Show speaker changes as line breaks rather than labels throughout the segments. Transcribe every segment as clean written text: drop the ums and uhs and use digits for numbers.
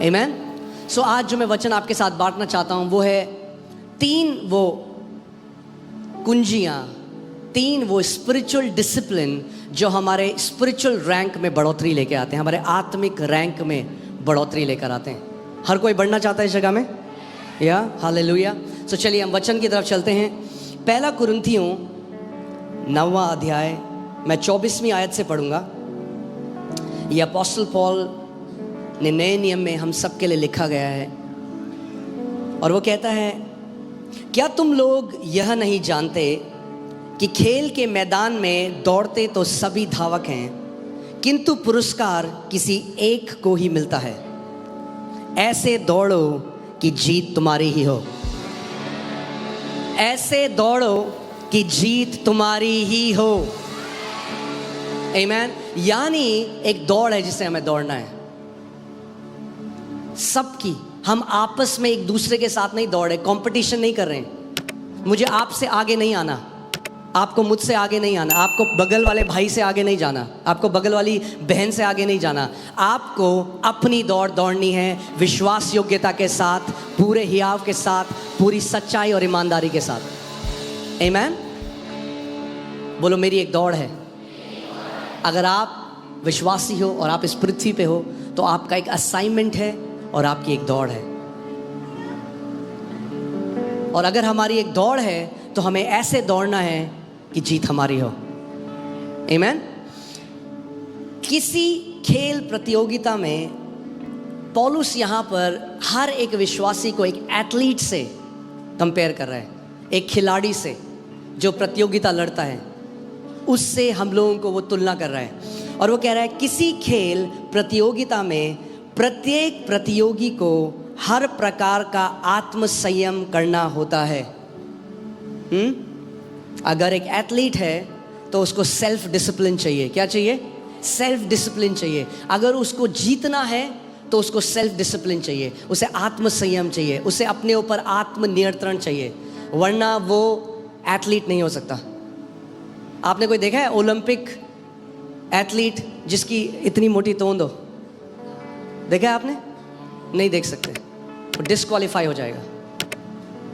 आमेन। सो आज जो मैं वचन आपके साथ बांटना चाहता हूं वो है 3 वो कुंजियां, 3 वो स्पिरिचुअल डिसिप्लिन जो हमारे स्पिरिचुअल रैंक में बढ़ोतरी लेके आते हैं, हमारे आत्मिक रैंक में बढ़ोतरी लेकर आते हैं। हर कोई बढ़ना चाहता है इस जगह में, या हालेलुया। सो चलिए हम वचन की तरफ चलते हैं। पहला कुरिन्थियों 9वां अध्याय, मैं 24वीं आयत से पढ़ूंगा। ये अपोस्टल पॉल ने नए नियम में हम सब के लिए लिखा गया है, और वो कहता है, क्या तुम लोग यह नहीं जानते कि खेल के मैदान में दौड़ते तो सभी धावक हैं, किंतु पुरस्कार किसी एक को ही मिलता है। ऐसे दौड़ो कि जीत तुम्हारी ही हो। ऐसे दौड़ो कि जीत तुम्हारी ही हो। आमीन। यानी एक दौड़ है जिसे हमें दौड़ना है, सबकी। हम आपस में एक दूसरे के साथ नहीं दौड़ रहे, कंपटीशन नहीं कर रहे हैं। मुझे आपसे आगे नहीं आना, आपको मुझसे आगे नहीं आना, आपको बगल वाले भाई से आगे नहीं जाना, आपको बगल वाली बहन से आगे नहीं जाना। आपको अपनी दौड़ दौड़नी है, विश्वास योग्यता के साथ, पूरे हियाव के साथ, पूरी सच्चाई और ईमानदारी के साथ। आमीन। बोलो, मेरी एक दौड़ है। अगर आप विश्वासी हो और आप इस पृथ्वी पे हो तो आपका एक असाइनमेंट है और आपकी एक दौड़ है। और अगर हमारी एक दौड़ है तो हमें ऐसे दौड़ना है कि जीत हमारी हो। आमीन। किसी खेल प्रतियोगिता में पौलुस यहाँ पर हर एक विश्वासी को एक एथलीट से कंपेयर कर रहा है, एक खिलाड़ी से जो प्रतियोगिता लड़ता है, उससे हम लोगों को वो तुलना कर रहा है। और वो कह रहा है, किसी खेल प्रतियोगिता में प्रत्येक प्रतियोगी को हर प्रकार का आत्म संयम करना होता है। अगर एक एथलीट है तो उसको सेल्फ डिसिप्लिन चाहिए। क्या चाहिए? सेल्फ डिसिप्लिन चाहिए। अगर उसको जीतना है तो उसको सेल्फ डिसिप्लिन चाहिए, उसे आत्म संयम चाहिए, उसे अपने ऊपर आत्म नियंत्रण चाहिए, वरना वो एथलीट नहीं हो सकता। आपने कोई देखा है ओलंपिक एथलीट जिसकी इतनी मोटी तोंद हो? देखा है आपने? नहीं देख सकते, वो डिस्क्वालीफाई हो जाएगा।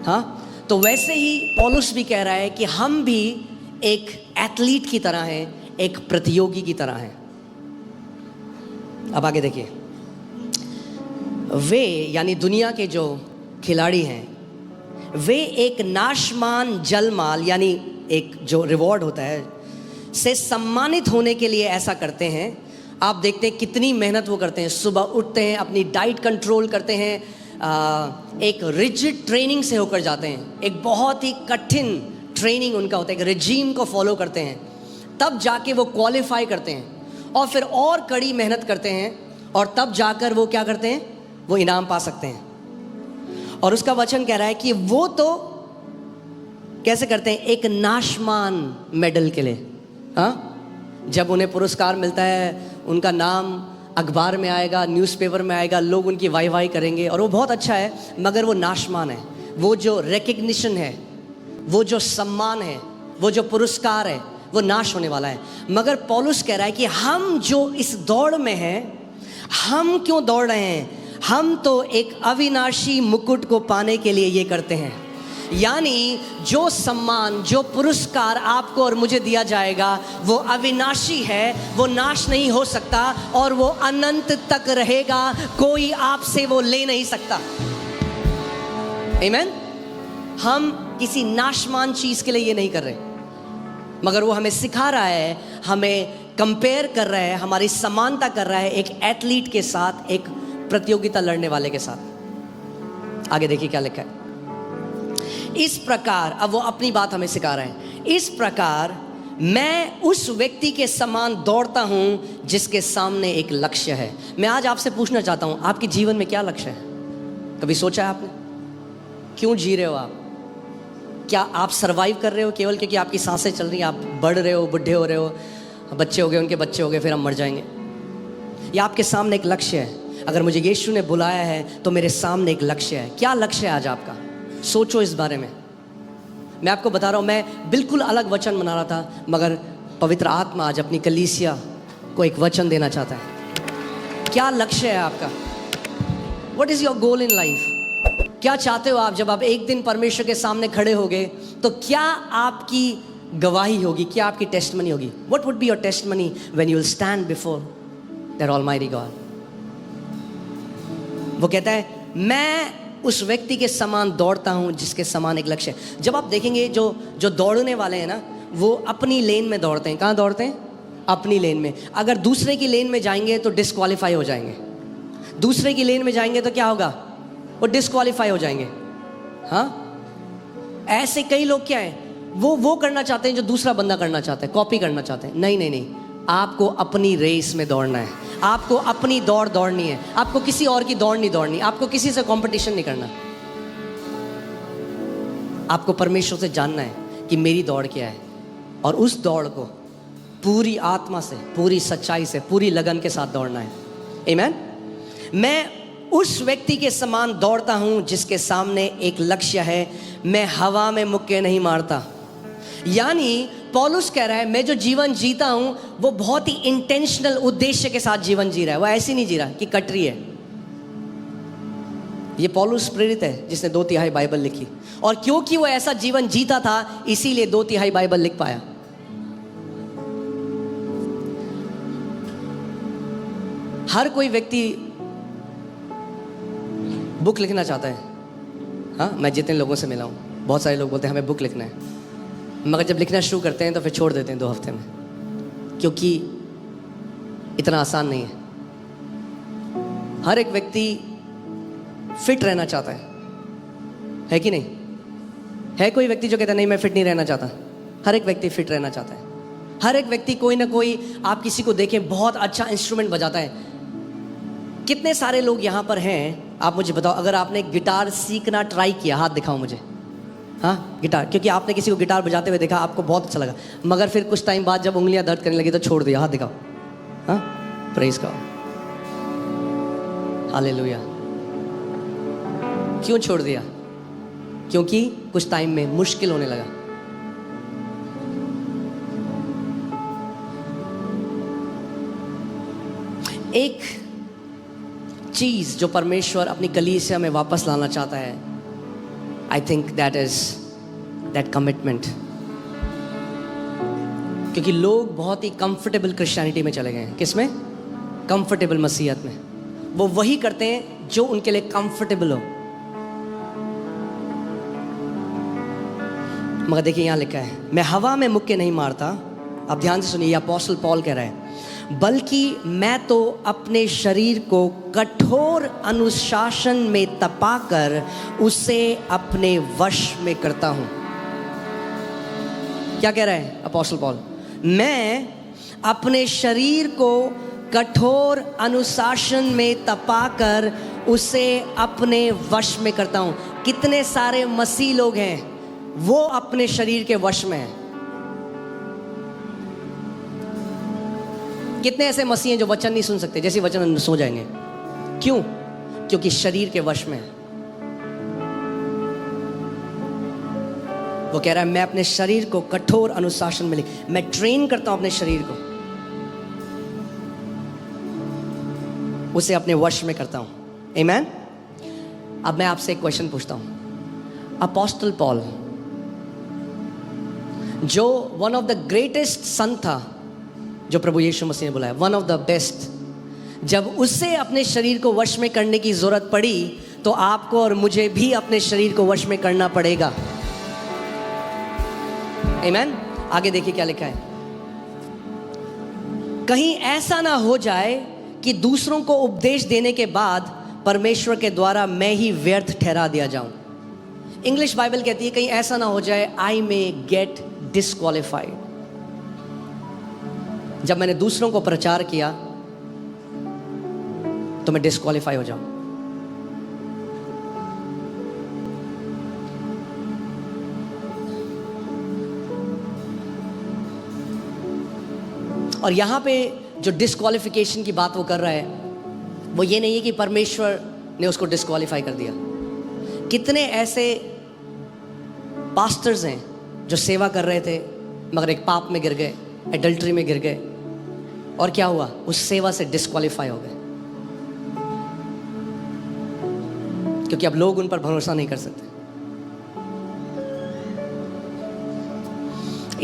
हाँ, तो वैसे ही पौलुस भी कह रहा है कि हम भी एक एथलीट की तरह हैं, एक प्रतियोगी की तरह हैं। अब आगे देखिए, वे यानी दुनिया के जो खिलाड़ी हैं, वे एक नाशमान जलमाल यानी एक जो रिवॉर्ड होता है से सम्मानित होने के लिए ऐसा करते हैं। आप देखते हैं कितनी मेहनत वो करते हैं। सुबह उठते हैं, अपनी डाइट कंट्रोल करते हैं, एक रिजिड ट्रेनिंग से होकर जाते हैं, एक बहुत ही कठिन ट्रेनिंग उनका होता है, एक रेजीम को फॉलो करते हैं, तब जाके वो क्वालिफाई करते हैं, और फिर और कड़ी मेहनत करते हैं, और तब जाकर वो क्या करते हैं, वो इनाम पा सकते हैं। और उसका वचन कह रहा है कि वो तो कैसे करते हैं, एक नाशमान मेडल के लिए। हाँ, जब उन्हें पुरस्कार मिलता है, उनका नाम अखबार में आएगा, न्यूज़पेपर में आएगा, लोग उनकी वाई करेंगे, और वो बहुत अच्छा है, मगर वो नाशमान है। वो जो रिकग्निशन है, वो जो सम्मान है, वो जो पुरस्कार है, वो नाश होने वाला है। मगर पौलुस कह रहा है कि हम जो इस दौड़ में हैं, हम क्यों दौड़ रहे हैं? हम तो एक अविनाशी मुकुट को पाने के लिए ये करते हैं। यानी जो सम्मान, जो पुरस्कार आपको और मुझे दिया जाएगा, वो अविनाशी है, वो नाश नहीं हो सकता, और वो अनंत तक रहेगा। कोई आपसे वो ले नहीं सकता। आमीन। हम किसी नाशमान चीज के लिए ये नहीं कर रहे, मगर वो हमें सिखा रहा है, हमें कंपेयर कर रहा है, हमारी समानता कर रहा है एक एथलीट के साथ, एक प्रतियोगिता लड़ने वाले के साथ। आगे देखिए क्या लिखा है। इस प्रकार, अब वो अपनी बात हमें सिखा रहे हैं, इस प्रकार मैं उस व्यक्ति के समान दौड़ता हूं जिसके सामने एक लक्ष्य है। मैं आज आपसे पूछना चाहता हूं, आपके जीवन में क्या लक्ष्य है? कभी सोचा है आपने? क्यों जी रहे हो आप? क्या आप सरवाइव कर रहे हो केवल क्योंकि आपकी सांसें चल रही हैं, आप बढ़ रहे हो, बुढ़े हो रहे हो, बच्चे हो गए, उनके बच्चे हो गए, फिर हम मर जाएंगे? या आपके सामने एक लक्ष्य है? अगर मुझे यीशु ने बुलाया है तो मेरे सामने एक लक्ष्य है। क्या लक्ष्य है आज आपका? सोचो इस बारे में। मैं आपको बता रहा हूँ, मैं बिल्कुल अलग वचन बना रहा था, मगर पवित्र आत्मा आज अपनी कलीसिया को एक वचन देना चाहता है। क्या लक्ष्य है आपका? What is your goal in life? क्या चाहते हो आप? जब आप एक दिन परमेश्वर के सामने खड़े होगे तो क्या आपकी गवाही होगी, क्या आपकी टेस्टमनी होगी? What would be your testimony when you will stand before that almighty God? वो कहता है मैं उस व्यक्ति के समान दौड़ता हूं जिसके समान एक लक्ष्य है। जब आप देखेंगे जो दौड़ने वाले हैं ना, वो अपनी लेन में दौड़ते हैं। कहाँ दौड़ते हैं? अपनी लेन में। अगर दूसरे की लेन में जाएंगे तो डिस्क्वालीफाई हो जाएंगे। दूसरे की लेन में जाएंगे तो क्या होगा? वो डिस्क्वालीफाई हो जाएंगे। हाँ, ऐसे कई लोग क्या है, वो करना चाहते हैं जो दूसरा बंदा करना चाहता है, कॉपी करना चाहते हैं। नहीं नहीं नहीं, आपको अपनी रेस में दौड़ना है, आपको अपनी दौड़ दौड़नी है, आपको किसी और की दौड़ नहीं दौड़नी, आपको किसी से कंपटीशन नहीं करना। आपको परमेश्वर से जानना है कि मेरी दौड़ क्या है, और उस दौड़ को पूरी आत्मा से, पूरी सच्चाई से, पूरी लगन के साथ दौड़ना है। आमीन। मैं उस व्यक्ति के समान दौड़ता हूं जिसके सामने एक लक्ष्य है। मैं हवा में मुक्के नहीं मारता। यानी पौलुस कह रहा है मैं जो जीवन जीता हूं वो बहुत ही इंटेंशनल उद्देश्य के साथ जीवन जी रहा है। वो ऐसे नहीं जी रहा कि कटरी है। ये पौलुस प्रेरित है जिसने 2/3 बाइबल लिखी, और क्योंकि वो ऐसा जीवन जीता था इसीलिए 2/3 बाइबल लिख पाया। हर कोई व्यक्ति बुक लिखना चाहता है। हाँ, मैं जितने लोगों से मिला हूँ बहुत सारे लोग बोलते हैं हमें बुक लिखना है, मगर जब लिखना शुरू करते हैं तो फिर छोड़ देते हैं 2 हफ्ते में, क्योंकि इतना आसान नहीं है। हर एक व्यक्ति फिट रहना चाहता है कि नहीं? है कोई व्यक्ति जो कहता है नहीं मैं फिट नहीं रहना चाहता? हर एक व्यक्ति फिट रहना चाहता है। हर एक व्यक्ति कोई ना कोई, आप किसी को देखें बहुत अच्छा इंस्ट्रूमेंट बजाता है। कितने सारे लोग यहाँ पर हैं, आप मुझे बताओ, अगर आपने गिटार सीखना ट्राई किया, हाथ दिखाओ मुझे। हाँ, गिटार, क्योंकि आपने किसी को गिटार बजाते हुए देखा, आपको बहुत अच्छा लगा, मगर फिर कुछ टाइम बाद जब उंगलियां दर्द करने लगी तो छोड़ दिया। हाथ दिखाओ। हाँ, प्रेज गॉड, हालेलुया। क्यों छोड़ दिया? क्योंकि कुछ टाइम में मुश्किल होने लगा। एक चीज जो परमेश्वर अपनी कलीसिया में वापस लाना चाहता है, I think that is that commitment. क्योंकि लोग बहुत ही कंफर्टेबल क्रिश्चियनिटी में चले गए हैं। किसमें? कंफर्टेबल मसीहत में। वो वही करते हैं जो उनके लिए कंफर्टेबल हो। मगर देखिए यहां लिखा है मैं हवा में मुक्के नहीं मारता। अब ध्यान से सुनिए, अपोस्टल पॉल कह रहा है बल्कि मैं तो अपने शरीर को कठोर अनुशासन में तपाकर उसे अपने वश में करता हूं। क्या कह रहा है अपोस्टल पॉल? मैं अपने शरीर को कठोर अनुशासन में तपाकर उसे अपने वश में करता हूं। कितने सारे मसीह लोग हैं वो अपने शरीर के वश में हैं। कितने ऐसे मसीह हैं जो वचन नहीं सुन सकते, जैसे वचन सो जाएंगे। क्यों? क्योंकि शरीर के वश में है। वो कह रहा है मैं अपने शरीर को कठोर अनुशासन में मैं ट्रेन करता हूं अपने शरीर को, उसे अपने वश में करता हूं। आमीन। अब मैं आपसे एक क्वेश्चन पूछता हूं। अपोस्टल पॉल जो वन ऑफ द ग्रेटेस्ट सन था जो प्रभु यीशु मसीह ने बुलाया, वन ऑफ द बेस्ट, जब उससे अपने शरीर को वश में करने की जरूरत पड़ी तो आपको और मुझे भी अपने शरीर को वश में करना पड़ेगा। आमीन। आगे देखिए क्या लिखा है। कहीं ऐसा ना हो जाए कि दूसरों को उपदेश देने के बाद परमेश्वर के द्वारा मैं ही व्यर्थ ठहरा दिया जाऊं। इंग्लिश बाइबल कहती है कहीं ऐसा ना हो जाए आई मे गेट डिस्क्वालिफाइड। जब मैंने दूसरों को प्रचार किया तो मैं डिस्क्वालीफाई हो जाऊं। और यहां पे जो डिस्क्वालिफिकेशन की बात वो कर रहा है वो ये नहीं है कि परमेश्वर ने उसको डिस्क्वालीफाई कर दिया। कितने ऐसे पास्टर्स हैं जो सेवा कर रहे थे मगर एक पाप में गिर गए, एडल्ट्री में गिर गए, और क्या हुआ? उस सेवा से डिस्क्वालीफाई हो गए। क्योंकि अब लोग उन पर भरोसा नहीं कर सकते।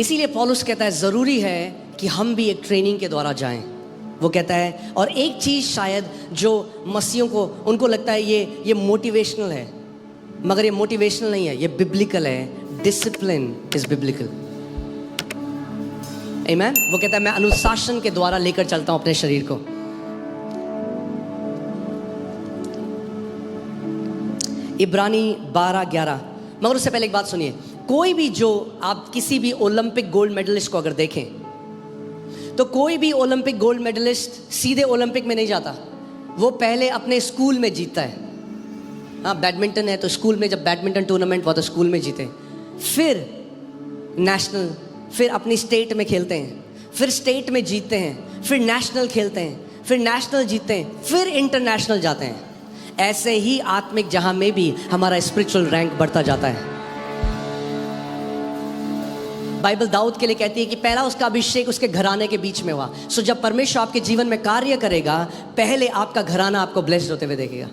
इसीलिए पौलुस कहता है ज़रूरी है कि हम भी एक ट्रेनिंग के द्वारा जाएं। वो कहता है, और एक चीज़ शायद जो मसीहों को उनको लगता है ये मोटिवेशनल है, मगर ये मोटिवेशनल नहीं है, ये बिब्लिकल है। Discipline is biblical. आमीन। वो कहता है मैं अनुशासन के द्वारा लेकर चलता हूं अपने शरीर को। इब्रानी 12:11। मगर उससे पहले एक बात सुनिए, कोई भी जो आप किसी भी ओलंपिक गोल्ड मेडलिस्ट को अगर देखें तो कोई भी ओलंपिक गोल्ड मेडलिस्ट सीधे ओलंपिक में नहीं जाता, वो पहले अपने स्कूल में जीतता है। हाँ, बैडमिंटन है तो स्कूल में जब बैडमिंटन टूर्नामेंट हुआ तो स्कूल में जीते, फिर नेशनल, फिर अपनी स्टेट में खेलते हैं, फिर स्टेट में जीतते हैं, फिर नेशनल खेलते हैं, फिर नेशनल जीतते हैं, फिर इंटरनेशनल जाते हैं। ऐसे ही आत्मिक जहां में भी हमारा स्पिरिचुअल रैंक बढ़ता जाता है। बाइबल दाऊद के लिए कहती है कि पहला उसका अभिषेक उसके घराने के बीच में हुआ। सो जब परमेश्वर आपके जीवन में कार्य करेगा, पहले आपका घराना आपको ब्लेस्ड होते हुए देखेगा,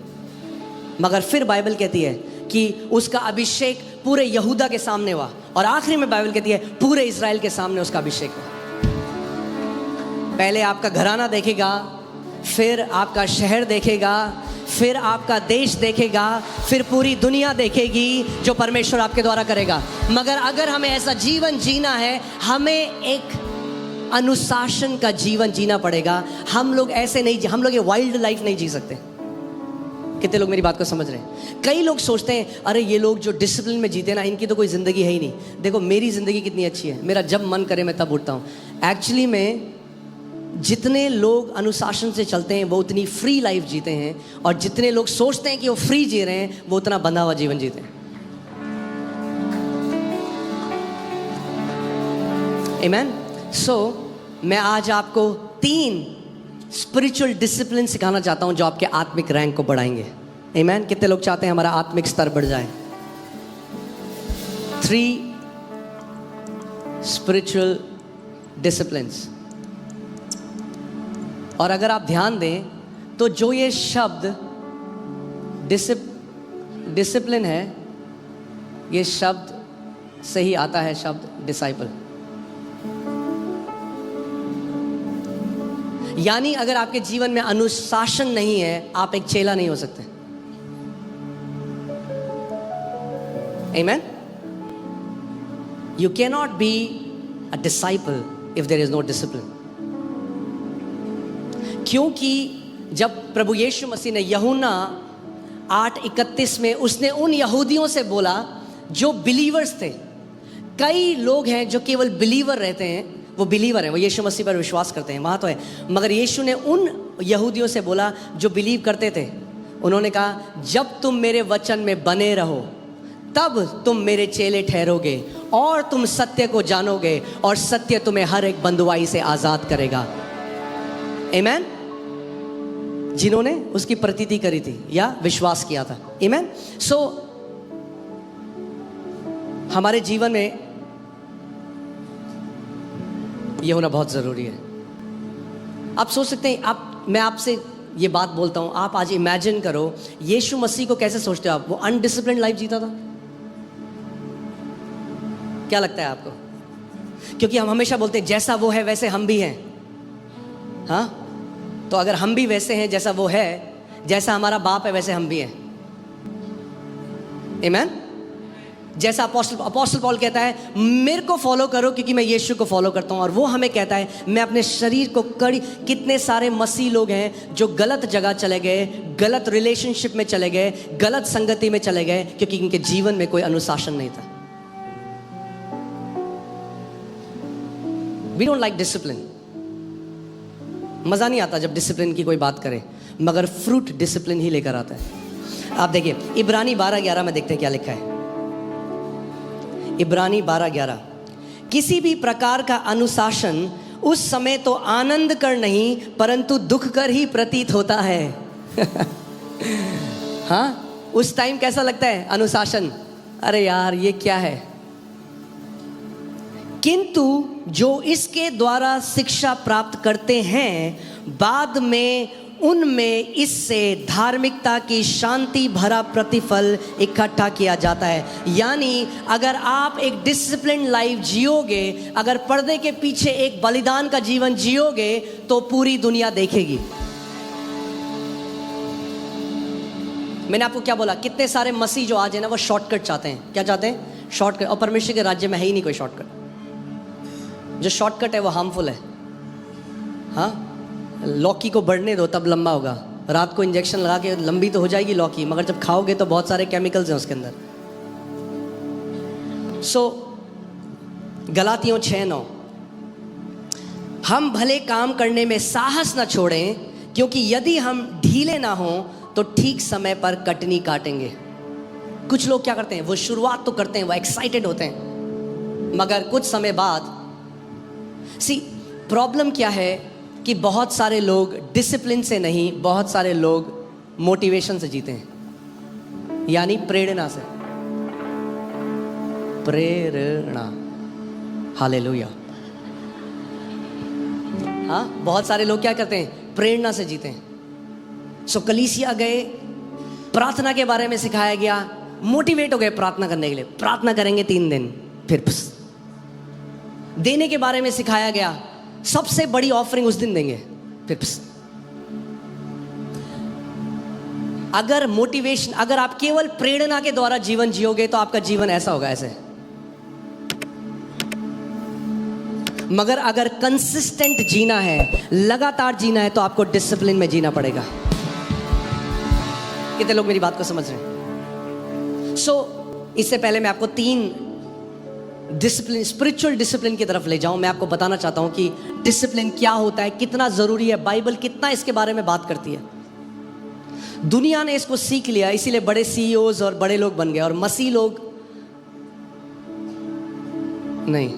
मगर फिर बाइबल कहती है कि उसका अभिषेक पूरे यहूदा के सामने हुआ, और आखिरी में बाइबल कहती है पूरे इज़राइल के सामने उसका अभिषेक हुआ। पहले आपका घराना देखेगा, फिर आपका शहर देखेगा, फिर आपका देश देखेगा, फिर पूरी दुनिया देखेगी जो परमेश्वर आपके द्वारा करेगा। मगर अगर हमें ऐसा जीवन जीना है, हमें एक अनुशासन का जीवन जीना पड़ेगा। हम लोग ऐसे नहीं, हम लोग ये वाइल्ड लाइफ नहीं जी सकते। कितने लोग मेरी बात को समझ रहे हैं? कई लोग सोचते हैं अरे ये लोग जो डिसिप्लिन में जीते ना, इनकी तो कोई ज़िंदगी है ही नहीं। देखो मेरी ज़िंदगी कितनी अच्छी है, मेरा जब मन करे मैं तब उठता हूँ। एक्चुअली में जितने लोग अनुशासन से चलते हैं वो उतनी फ्री लाइफ जीते हैं, और जितने लोग सोचते हैं कि वो फ्री जी रहे हैं वो उतना बंधा हुआ जीवन जीते हैं। आमीन। सो मैं आज आपको 3 स्पिरिचुअल डिसिप्लिन सिखाना चाहता हूं जो आपके आत्मिक रैंक को बढ़ाएंगे। आमीन। कितने लोग चाहते हैं हमारा आत्मिक स्तर बढ़ जाए? 3 स्पिरिचुअल डिसिप्लिन्स। और अगर आप ध्यान दें तो जो ये शब्द डिसिप्लिन है, ये शब्द से ही आता है शब्द डिसाइपल। यानी अगर आपके जीवन में अनुशासन नहीं है, आप एक चेला नहीं हो सकते। आमीन। You cannot be a disciple if there is no discipline. क्योंकि जब प्रभु यीशु मसीह ने यूहन्ना 8:31 में उसने उन यहूदियों से बोला जो बिलीवर्स थे। कई लोग हैं जो केवल बिलीवर रहते हैं, वो बिलीवर हैं, वो यीशु मसीह पर विश्वास करते हैं, वहाँ तो है, मगर यीशु ने उन यहूदियों से बोला जो बिलीव करते थे। उन्होंने कहा जब तुम मेरे वचन में बने रहो तब तुम मेरे चेले ठहरोगे, और तुम सत्य को जानोगे, और सत्य तुम्हें हर एक बंधुआई से आज़ाद करेगा। आमीन। जिन्होंने उसकी प्रतीति करी थी या विश्वास किया था। आमीन। सो हमारे जीवन में ये होना बहुत ज़रूरी है। आप सोच सकते हैं, मैं आपसे ये बात बोलता हूँ, आप आज इमेजिन करो यीशु मसीह को कैसे सोचते हो आप? वो अनडिसिप्लिन्ड लाइफ जीता था। क्या लगता है आपको? क्योंकि हम हमेशा बोलते हैं जैसा वो है वैसे हम भी हैं। हाँ, तो अगर हम भी वैसे हैं जैसा वो है, जैसा हमारा बाप है वैसे हम भी हैं। आमीन। जैसा अपोस्टल पॉल कहता है मेरे को फॉलो करो क्योंकि मैं यीशु को फॉलो करता हूँ, और वो हमें कहता है मैं अपने शरीर को कितने सारे मसीह लोग हैं जो गलत जगह चले गए, गलत रिलेशनशिप में चले गए, गलत संगति में चले गए, क्योंकि इनके जीवन में कोई अनुशासन नहीं था। We don't like discipline. मज़ा नहीं आता जब डिसिप्लिन की कोई बात करे, मगर फ्रूट डिसिप्लिन ही लेकर आता है। आप देखिए इब्रानी 12:11 में देखते हैं क्या लिखा है। इब्रानी 12:11, किसी भी प्रकार का अनुशासन उस समय तो आनंद कर नहीं परंतु दुख कर ही प्रतीत होता है। हाँ, उस टाइम कैसा लगता है अनुशासन? अरे यार ये क्या है? किंतु जो इसके द्वारा शिक्षा प्राप्त करते हैं बाद में उनमें इससे धार्मिकता की शांति भरा प्रतिफल इकट्ठा किया जाता है। यानी अगर आप एक डिसिप्लिन लाइफ जियोगे, अगर पर्दे के पीछे एक बलिदान का जीवन जियोगे, तो पूरी दुनिया देखेगी। मैंने आपको क्या बोला, कितने सारे मसीह जो आज है ना, वो शॉर्टकट चाहते हैं। क्या चाहते हैं? शॉर्टकट। और परमेश्वर के राज्य में है ही नहीं कोई शॉर्टकट। जो शॉर्टकट है वो हार्मफुल है। हाँ, लौकी को बढ़ने दो तब लंबा होगा। रात को इंजेक्शन लगा के लंबी तो हो जाएगी लौकी, मगर जब खाओगे तो बहुत सारे केमिकल्स हैं उसके अंदर। गलातियों 6:9, हम भले काम करने में साहस न छोड़ें, क्योंकि यदि हम ढीले ना हों तो ठीक समय पर कटनी काटेंगे। कुछ लोग क्या करते हैं, वो शुरुआत तो करते हैं, वो एक्साइटेड होते हैं, मगर कुछ समय बाद प्रॉब्लम क्या है कि बहुत सारे लोग डिसिप्लिन से नहीं, बहुत सारे लोग मोटिवेशन से जीते हैं, यानी प्रेरणा से। प्रेरणा, हालेलुया। हाँ, बहुत सारे लोग क्या करते हैं, प्रेरणा से जीते हैं। कलीसिया गए, प्रार्थना के बारे में सिखाया गया, मोटिवेट हो गए प्रार्थना करने के लिए। प्रार्थना करेंगे 3 दिन, फिर देने के बारे में सिखाया गया, सबसे बड़ी ऑफरिंग उस दिन देंगे, फिर अगर मोटिवेशन, अगर आप केवल प्रेरणा के द्वारा जीवन जियोगे तो आपका जीवन ऐसा होगा, ऐसे। मगर अगर कंसिस्टेंट जीना है, लगातार जीना है, तो आपको डिसिप्लिन में जीना पड़ेगा। कितने लोग मेरी बात को समझ रहे हैं? इससे पहले मैं आपको 3 डिसिप्लिन, स्पिरिचुअल डिसिप्लिन की तरफ ले जाऊं। मैं आपको बताना चाहता हूं कि डिसिप्लिन क्या होता है, कितना जरूरी है, बाइबल कितना इसके बारे में बात करती है। दुनिया ने इसको सीख लिया, इसीलिए बड़े सीईओज और बड़े लोग बन गए, और मसीह लोग नहीं।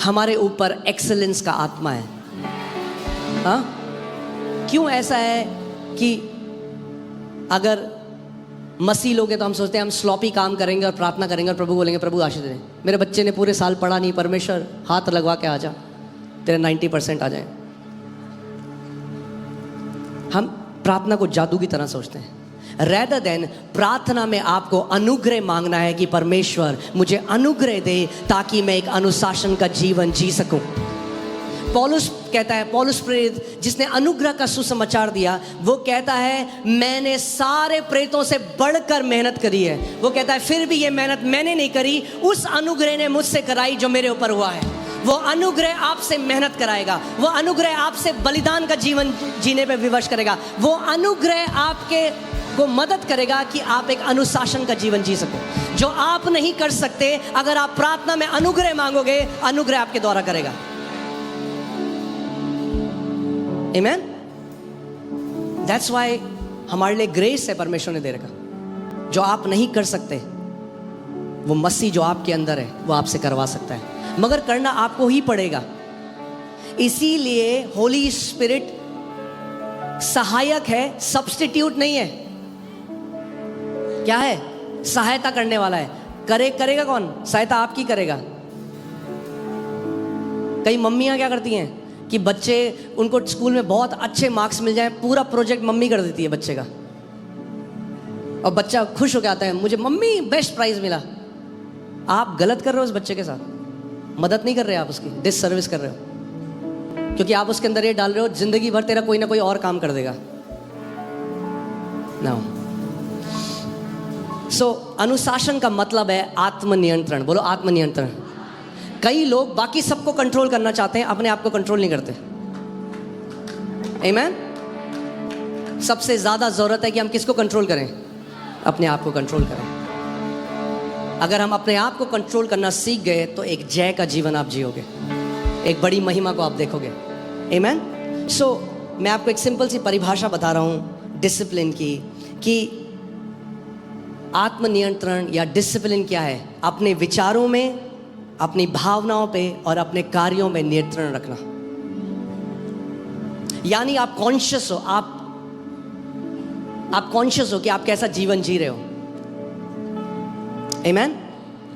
हमारे ऊपर एक्सेलेंस का आत्मा है। हाँ, क्यों ऐसा है कि अगर मसीह लोग हैं तो हम सोचते हैं हम स्लॉपी काम करेंगे और प्रार्थना करेंगे और प्रभु बोलेंगे प्रभु आशीष दे, मेरे बच्चे ने पूरे साल पढ़ा नहीं, परमेश्वर हाथ लगवा के आ जा, तेरे 90% आ जाए। हम प्रार्थना को जादू की तरह सोचते हैं, रेदर देन प्रार्थना में आपको अनुग्रह मांगना है कि परमेश्वर मुझे अनुग्रह दे ताकि मैं एक अनुशासन का जीवन जी सकूं। पौलुस कहता है, पौलुस प्रेरित जिसने अनुग्रह का सुसमाचार दिया, वो कहता है मैंने सारे प्रेरितों से बढ़कर मेहनत करी है। वो कहता है फिर भी ये मेहनत मैंने नहीं करी, उस अनुग्रह ने मुझसे कराई जो मेरे ऊपर हुआ है। वो अनुग्रह आपसे मेहनत कराएगा, वो अनुग्रह आपसे बलिदान का जीवन जीने पे विवश करेगा, वो अनुग्रह आपके को मदद करेगा कि आप एक अनुशासन का जीवन जी सको। जो आप नहीं कर सकते, अगर आप प्रार्थना में अनुग्रह मांगोगे, अनुग्रह आपके द्वारा करेगा। Amen? That's why हमारे लिए ग्रेस है, परमेश्वर ने दे रखा। जो आप नहीं कर सकते, वो मसीह जो आपके अंदर है वो आपसे करवा सकता है, मगर करना आपको ही पड़ेगा। इसीलिए होली स्पिरिट सहायक है, सब्स्टिट्यूट नहीं है। क्या है? सहायता करने वाला है। करेगा कौन? सहायता आपकी करेगा। कई मम्मियां क्या करती हैं कि बच्चे, उनको स्कूल में बहुत अच्छे मार्क्स मिल जाए, पूरा प्रोजेक्ट मम्मी कर देती है बच्चे का, और बच्चा खुश हो के आता है मुझे मम्मी बेस्ट प्राइज मिला। आप गलत कर रहे हो उस बच्चे के साथ, मदद नहीं कर रहे, आप उसकी डिस सर्विस कर रहे हो, क्योंकि आप उसके अंदर ये डाल रहे हो जिंदगी भर तेरा कोई ना कोई और काम कर देगा ना। अनुशासन का मतलब है आत्मनियंत्रण। बोलो आत्मनियंत्रण। कई लोग बाकी सबको कंट्रोल करना चाहते हैं, अपने आप को कंट्रोल नहीं करते। आमीन। सबसे ज्यादा जरूरत है कि हम किसको कंट्रोल करें? अपने आप को कंट्रोल करें। अगर हम अपने आप को कंट्रोल करना सीख गए तो एक जय का जीवन आप जियोगे, एक बड़ी महिमा को आप देखोगे। आमीन। मैं आपको एक सिंपल सी परिभाषा बता रहा हूं डिसिप्लिन की, कि आत्मनियंत्रण या डिसिप्लिन क्या है? अपने विचारों में, अपनी भावनाओं पे और अपने कार्यों में नियंत्रण रखना। यानी आप कॉन्शियस हो, आप कॉन्शियस हो कि आप कैसा जीवन जी रहे हो। आमीन।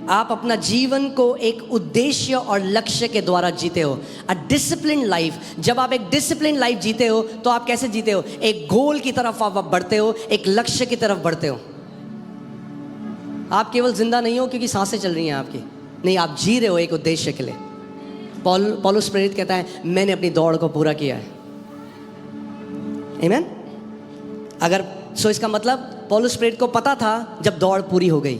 आप अपना जीवन को एक उद्देश्य और लक्ष्य के द्वारा जीते हो। अ डिसिप्लिन लाइफ, जब आप एक डिसिप्लिन लाइफ जीते हो तो आप कैसे जीते हो? एक गोल की तरफ आप बढ़ते हो, एक लक्ष्य की तरफ बढ़ते हो। आप केवल जिंदा नहीं हो क्योंकि सांसें चल रही हैं आपकी, नहीं, आप जी रहे हो एक उद्देश्य के लिए। पौलुस प्रेरित कहता है मैंने अपनी दौड़ को पूरा किया है। आमीन। अगर सो इसका मतलब पौलुस प्रेरित को पता था जब दौड़ पूरी हो गई।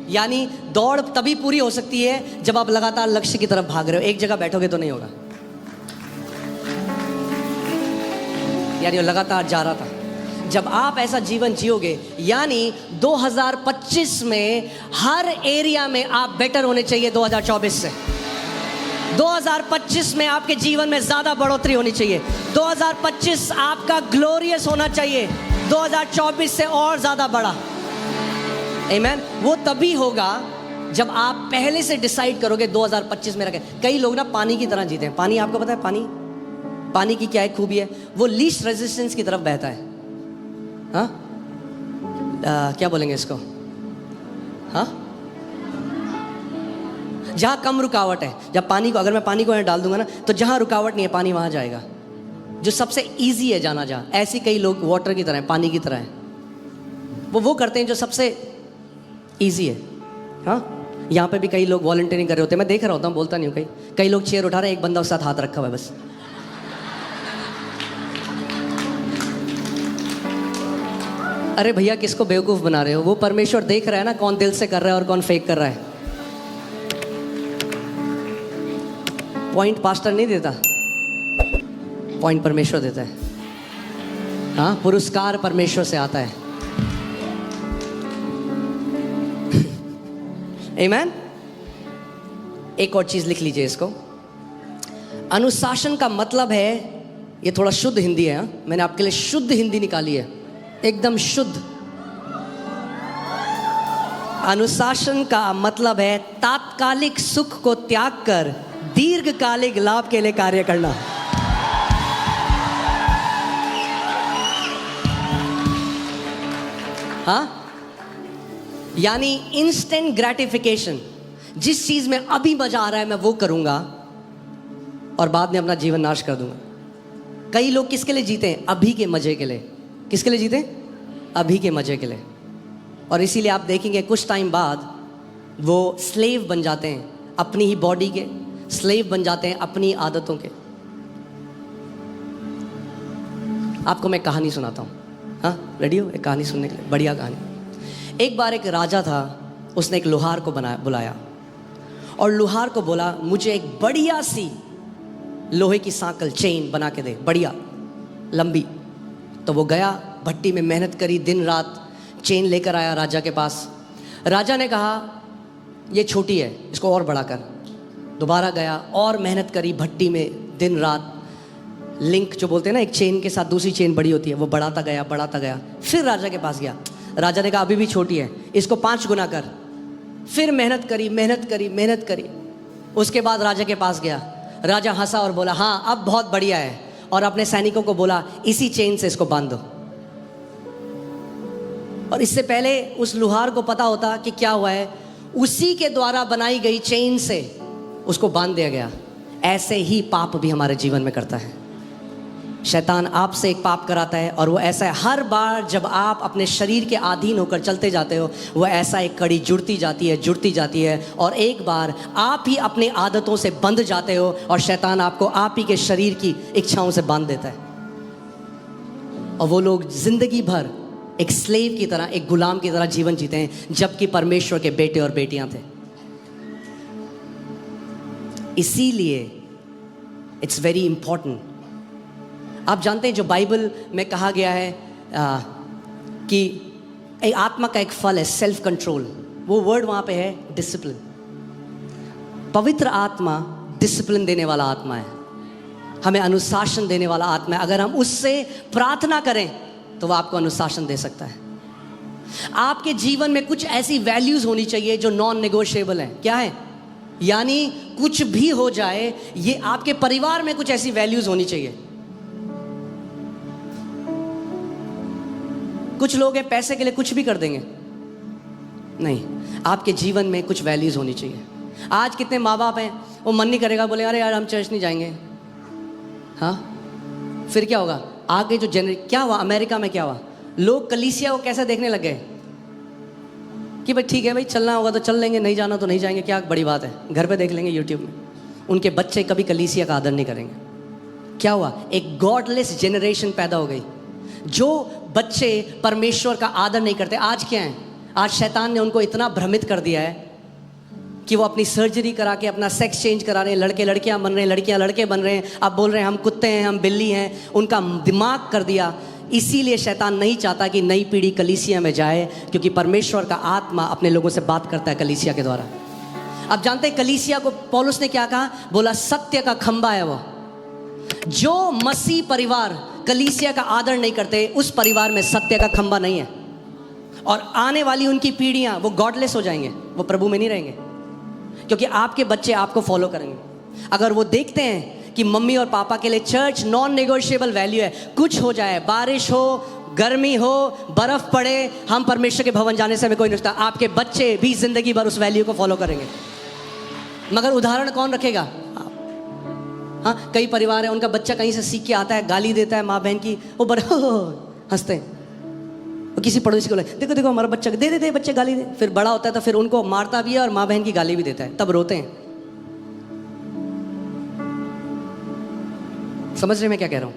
यानी दौड़ तभी पूरी हो सकती है जब आप लगातार लक्ष्य की तरफ भाग रहे हो। एक जगह बैठोगे तो नहीं होगा। यानी वो लगातार जा रहा था। जब आप ऐसा जीवन जियोगे, यानी 2025 में हर एरिया में आप बेटर होने चाहिए 2024 से। 2025 में आपके जीवन में ज्यादा बढ़ोतरी होनी चाहिए। 2025 आपका ग्लोरियस होना चाहिए, 2024 से और ज्यादा बड़ा। आमीन। वो तभी होगा जब आप पहले से डिसाइड करोगे 2025 में रखें। कई लोग ना पानी की तरह जीते हैं। पानी, आपको पता है पानी की क्या एक खूबी है? वो लीस्ट रेजिस्टेंस की तरफ बहता है। हाँ, क्या बोलेंगे इसको? हाँ, जहां कम रुकावट है। जब पानी को, अगर मैं पानी को यहाँ डाल दूंगा ना, तो जहां रुकावट नहीं है पानी वहां जाएगा। जो सबसे इजी है जाना जहां, ऐसे कई लोग वाटर की तरह है, पानी की तरह है। वो करते हैं जो सबसे इजी है। हाँ, यहाँ पे भी कई लोग वॉलंटियरिंग कर रहे होते हैं, मैं देख रहा होता हूँ, बोलता नहीं हूँ। कई लोग चेयर उठा रहे हैं, एक बंदा उसके साथ हाथ रखा हुआ है बस। अरे भैया, किसको बेवकूफ़ बना रहे हो? वो परमेश्वर देख रहा है ना कौन दिल से कर रहा है और कौन फेक कर रहा है। पॉइंट पास्टर नहीं देता, पॉइंट परमेश्वर देता है। हाँ, पुरस्कार परमेश्वर से आता है। आमीन। एक और चीज लिख लीजिए इसको। अनुशासन का मतलब है, ये थोड़ा शुद्ध हिंदी है, मैंने आपके लिए शुद्ध हिंदी निकाली है, एकदम शुद्ध। अनुशासन का मतलब है तात्कालिक सुख को त्याग कर दीर्घकालिक लाभ के लिए कार्य करना। हाँ, यानी इंस्टेंट ग्रेटिफिकेशन। जिस चीज में अभी मजा आ रहा है मैं वो करूंगा और बाद में अपना जीवन नाश कर दूंगा। कई लोग किसके लिए जीते हैं? अभी के मजे के लिए। किसके लिए जीते? अभी के मजे के लिए। और इसीलिए आप देखेंगे कुछ टाइम बाद वो स्लेव बन जाते हैं अपनी ही बॉडी के, स्लेव बन जाते हैं अपनी आदतों के। आपको मैं कहानी सुनाता हूँ। हाँ, रेडी हो एक कहानी सुनने के लिए? बढ़िया कहानी। एक बार एक राजा था, उसने एक लोहार को बुलाया और लोहार को बोला मुझे एक बढ़िया सी लोहे की सांकल, चेन बना के दे, बढ़िया लंबी। तो वो गया, भट्टी में मेहनत करी, दिन रात चेन लेकर आया राजा के पास। राजा ने कहा ये छोटी है, इसको और बड़ा कर। दोबारा गया और मेहनत करी, भट्टी में दिन रात, लिंक जो बोलते हैं ना, एक चेन के साथ दूसरी चेन बड़ी होती है, वो बढ़ाता गया। फिर राजा के पास गया, राजा ने कहा अभी भी छोटी है, इसको 5 गुना कर। फिर मेहनत करी। उसके बाद राजा के पास गया, राजा हंसा और बोला हाँ अब बहुत बढ़िया है, और अपने सैनिकों को बोला इसी चेन से इसको बांध दो। और इससे पहले उस लोहार को पता होता कि क्या हुआ है, उसी के द्वारा बनाई गई चेन से उसको बांध दिया गया। ऐसे ही पाप भी हमारे जीवन में करता है। शैतान आपसे एक पाप कराता है और वो ऐसा है, हर बार जब आप अपने शरीर के अधीन होकर चलते जाते हो, वो ऐसा एक कड़ी जुड़ती जाती है और एक बार आप ही अपने आदतों से बंध जाते हो और शैतान आपको आप ही के शरीर की इच्छाओं से बांध देता है। और वो लोग जिंदगी भर एक स्लेव की तरह, एक गुलाम की तरह जीवन जीते हैं, जबकि परमेश्वर के बेटे और बेटियां थे। इसीलिए इट्स वेरी इंपॉर्टेंट। आप जानते हैं जो बाइबल में कहा गया है कि एक आत्मा का एक फल है सेल्फ कंट्रोल, वो वर्ड वहां पे है डिसिप्लिन। पवित्र आत्मा डिसिप्लिन देने वाला आत्मा है, हमें अनुशासन देने वाला आत्मा है। अगर हम उससे प्रार्थना करें तो वह आपको अनुशासन दे सकता है। आपके जीवन में कुछ ऐसी वैल्यूज होनी चाहिए जो नॉन नेगोशिएबल हैं। क्या है? यानी कुछ भी हो जाए, ये आपके परिवार में कुछ ऐसी वैल्यूज होनी चाहिए। कुछ लोग हैं पैसे के लिए कुछ भी कर देंगे, नहीं। आपके जीवन में कुछ वैल्यूज़ होनी चाहिए। आज कितने माँ बाप हैं, वो मन नहीं करेगा, बोले अरे यार हम चर्च नहीं जाएंगे। हाँ, फिर क्या होगा? आगे जो क्या हुआ अमेरिका में, क्या हुआ? लोग कलीसिया को कैसे देखने लग गए कि भाई ठीक है भाई, चलना होगा तो चल लेंगे, नहीं जाना तो नहीं जाएंगे, क्या बड़ी बात है, घर पे देख लेंगे यूट्यूब में। उनके बच्चे कभी कलीसिया का आदर नहीं करेंगे। क्या हुआ? एक गॉडलेस जनरेशन पैदा हो गई। जो बच्चे परमेश्वर का आदर नहीं करते, आज क्या है? आज शैतान ने उनको इतना भ्रमित कर दिया है कि वो अपनी सर्जरी करा के अपना सेक्स चेंज करा रहे हैं, लड़के लड़कियां बन रहे हैं, लड़कियां लड़के बन रहे हैं। अब बोल रहे हैं हम कुत्ते हैं, हम बिल्ली हैं। उनका दिमाग कर दिया। इसीलिए शैतान नहीं चाहता कि नई पीढ़ी कलीसिया में जाए, क्योंकि परमेश्वर का आत्मा अपने लोगों से बात करता है कलीसिया के द्वारा। अब जानते हैं कलीसिया को पौलुस ने क्या कहा? बोला सत्य का खंबा है वो। जो मसीह परिवार कलीसिया का आदर नहीं करते, उस परिवार में सत्य का खंबा नहीं है। और आने वाली उनकी पीढ़ियां वो गॉडलेस हो जाएंगे, वो प्रभु में नहीं रहेंगे, क्योंकि आपके बच्चे आपको फॉलो करेंगे। अगर वो देखते हैं कि मम्मी और पापा के लिए चर्च नॉन नेगोशिएबल वैल्यू है, कुछ हो जाए, बारिश हो, गर्मी हो, बर्फ पड़े, हम परमेश्वर के भवन जाने से हमें कोई नहीं रुकता। आपके बच्चे भी जिंदगी भर उस वैल्यू को फॉलो करेंगे। मगर उदाहरण कौन रखेगा? हाँ, कई परिवार है, उनका बच्चा कहीं से सीख के आता है, गाली देता है माँ बहन की, वो बड़े हंसते हैं। वो किसी पड़ोसी को लगे, देखो देखो हमारा बच्चा, दे दे बच्चे गाली दे। फिर बड़ा होता है तो फिर उनको मारता भी है और माँ बहन की गाली भी देता है, तब रोते हैं। समझ रहे मैं क्या कह रहा हूं?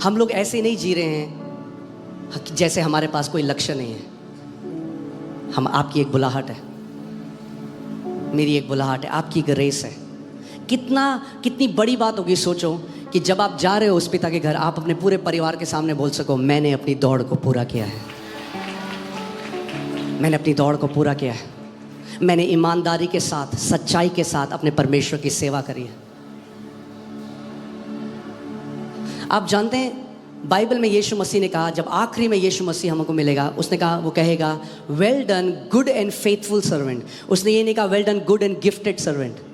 हम लोग ऐसे नहीं जी रहे हैं जैसे हमारे पास कोई लक्ष्य नहीं है। हम, आपकी एक बुलाहट है, मेरी एक बुलाहट है, आपकी एक रेस है। कितनी बड़ी बात होगी, सोचो कि जब आप जा रहे हो उस पिता के घर, आप अपने पूरे परिवार के सामने बोल सको, मैंने अपनी दौड़ को पूरा किया है, मैंने अपनी दौड़ को पूरा किया है, मैंने ईमानदारी के साथ, सच्चाई के साथ अपने परमेश्वर की सेवा करी है। आप जानते हैं बाइबल में यीशु मसीह ने कहा, जब आखिरी में यीशु मसीह हमको मिलेगा, उसने कहा, वो कहेगा well done good and faithful servant. उसने ये नहीं कहा well done good and gifted servant.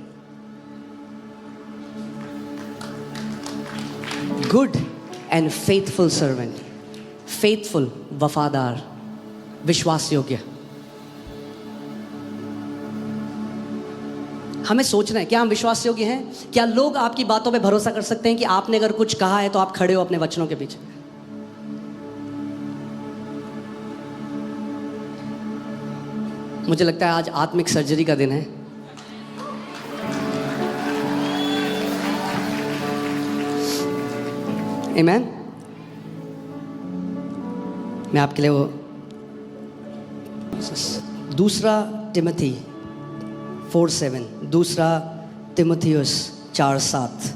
Good and faithful servant. Faithful, वफादार, विश्वास योग्य। हमें सोचना है, क्या हम विश्वास योग्य हैं? क्या लोग आपकी बातों पे भरोसा कर सकते हैं कि आपने अगर कुछ कहा है तो आप खड़े हो अपने वचनों के पीछे? मुझे लगता है आज आत्मिक सर्जरी का दिन है। आमीन। मैं आपके लिए वो दूसरा तिमोथी 4:7, दूसरा तिमोथियुस 4:7।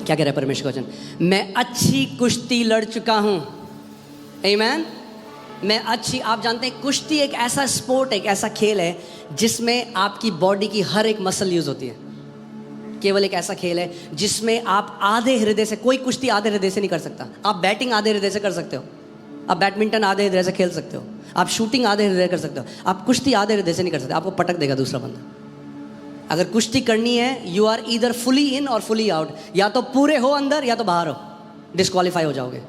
क्या कह रहा है परमेश्वर का वचन? मैं अच्छी कुश्ती लड़ चुका हूं। आमीन। मैं अच्छी, आप जानते हैं कुश्ती एक ऐसा स्पोर्ट, एक ऐसा खेल है जिसमें आपकी बॉडी की हर एक मसल यूज होती है। केवल एक ऐसा खेल है जिसमें आप आधे हृदय से, कोई कुश्ती आधे हृदय से नहीं कर सकता। आप बैटिंग आधे हृदय से कर सकते हो, आप बैडमिंटन आधे हृदय से खेल सकते हो, आप शूटिंग आधे हृदय कर सकते हो, आप कुश्ती आधे हृदय से नहीं कर सकते। आपको पटक देगा दूसरा बंदा। अगर कुश्ती करनी है, you are either fully in or fully out, या तो पूरे हो अंदर या तो बाहर हो, डिस्क्वालीफाई हो जाओगे।